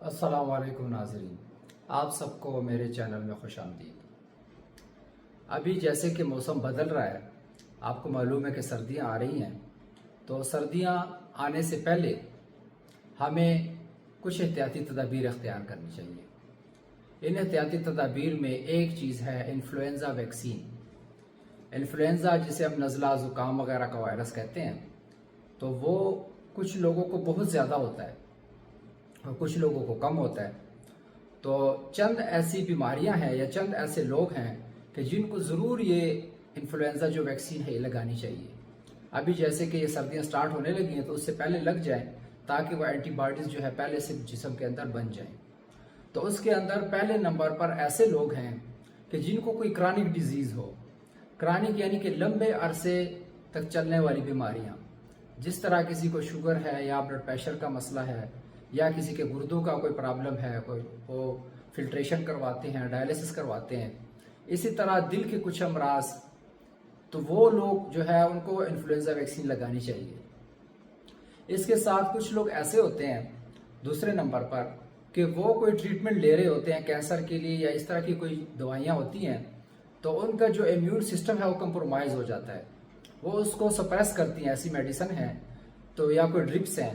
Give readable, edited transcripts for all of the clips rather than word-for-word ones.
السلام علیکم ناظرین، آپ سب کو میرے چینل میں خوش آمدید۔ ابھی جیسے کہ موسم بدل رہا ہے، آپ کو معلوم ہے کہ سردیاں آ رہی ہیں، تو سردیاں آنے سے پہلے ہمیں کچھ احتیاطی تدابیر اختیار کرنی چاہیے۔ ان احتیاطی تدابیر میں ایک چیز ہے انفلوئنزا ویکسین۔ انفلوئنزا جسے ہم نزلہ زکام وغیرہ کا وائرس کہتے ہیں، تو وہ کچھ لوگوں کو بہت زیادہ ہوتا ہے اور کچھ لوگوں کو کم ہوتا ہے۔ تو چند ایسی بیماریاں ہیں یا چند ایسے لوگ ہیں کہ جن کو ضرور یہ انفلوئنزا جو ویکسین ہے یہ لگانی چاہیے۔ ابھی جیسے کہ یہ سردیاں سٹارٹ ہونے لگی ہیں تو اس سے پہلے لگ جائیں تاکہ وہ اینٹی باڈیز جو ہے پہلے سے جسم کے اندر بن جائیں۔ تو اس کے اندر پہلے نمبر پر ایسے لوگ ہیں کہ جن کو کوئی کرانک ڈیزیز ہو۔ کرانک یعنی کہ لمبے عرصے تک چلنے والی بیماریاں، جس طرح کسی کو شوگر ہے یا بلڈ پریشر کا مسئلہ ہے یا کسی کے گردوں کا کوئی پرابلم ہے، کوئی وہ فلٹریشن کرواتے ہیں، ڈائلیسس کرواتے ہیں، اسی طرح دل کے کچھ امراض، تو وہ لوگ جو ہے ان کو انفلوئنزا ویکسین لگانی چاہیے۔ اس کے ساتھ کچھ لوگ ایسے ہوتے ہیں دوسرے نمبر پر کہ وہ کوئی ٹریٹمنٹ لے رہے ہوتے ہیں کینسر کے لیے یا اس طرح کی کوئی دوائیاں ہوتی ہیں، تو ان کا جو امیون سسٹم ہے وہ کمپرومائز ہو جاتا ہے، وہ اس کو سپریس کرتی ہیں۔ ایسی میڈیسن ہیں تو یا کوئی ڈرپس ہیں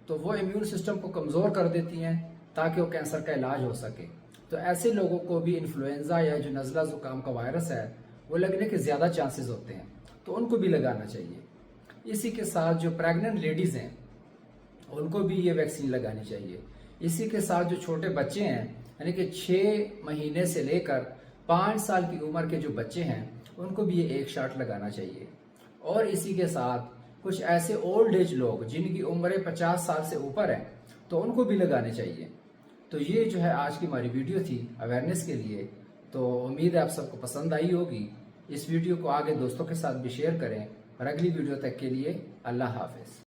تو وہ امیون سسٹم کو کمزور کر دیتی ہیں تاکہ وہ کینسر کا علاج ہو سکے۔ تو ایسے لوگوں کو بھی انفلوئنزا یا جو نزلہ زکام کا وائرس ہے وہ لگنے کے زیادہ چانسز ہوتے ہیں، تو ان کو بھی لگانا چاہیے۔ اسی کے ساتھ جو پریگننٹ لیڈیز ہیں ان کو بھی یہ ویکسین لگانی چاہیے۔ اسی کے ساتھ جو چھوٹے بچے ہیں یعنی کہ 6 مہینے سے لے کر 5 سال کی عمر کے جو بچے ہیں ان کو بھی یہ ایک شاٹ لگانا چاہیے۔ اور اسی کے ساتھ کچھ ایسے اولڈ ایج لوگ جن کی عمریں 50 سال سے اوپر ہیں تو ان کو بھی لگانے چاہیے۔ تو یہ جو ہے آج کی ہماری ویڈیو تھی اویئرنیس کے لیے، تو امید ہے آپ سب کو پسند آئی ہوگی۔ اس ویڈیو کو آگے دوستوں کے ساتھ بھی شیئر کریں، اور اگلی ویڈیو تک کے لیے اللہ حافظ۔